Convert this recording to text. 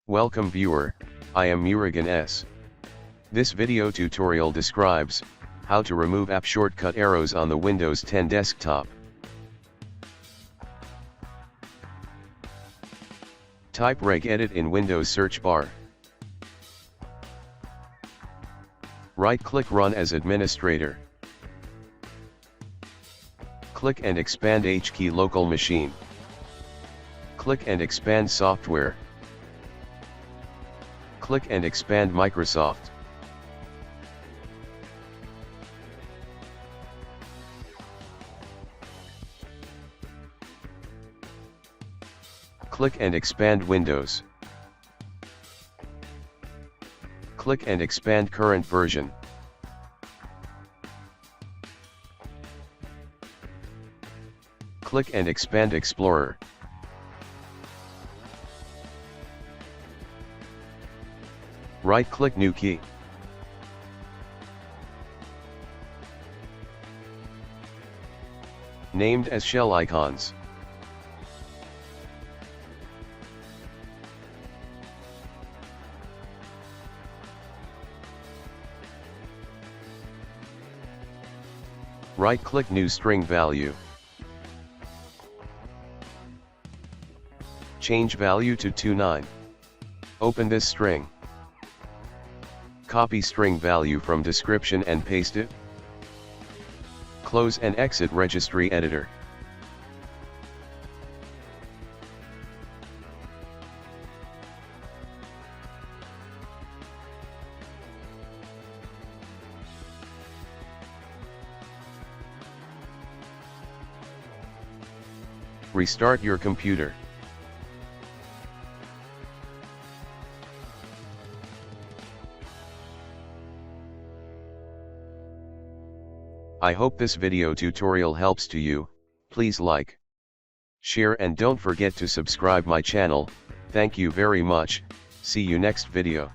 Welcome viewer, I am Murugan S. This video tutorial describes how to remove app shortcut arrows on the Windows 10 desktop. Type regedit in Windows search bar. Right-click Run as administrator. Click and expand HKey local machine. Click and expand software. Click and expand Microsoft. Click and expand Windows. Click and expand current version. Click and expand Explorer. Right-click New Key. Named as shell icons. Right-click New String Value. Change value to 29. Open this string. Copy string value from description and paste it. Close and exit registry editor. Restart your computer. I hope this video tutorial helps to you. Please like, share and don't forget to subscribe my channel. Thank you very much. See you next video.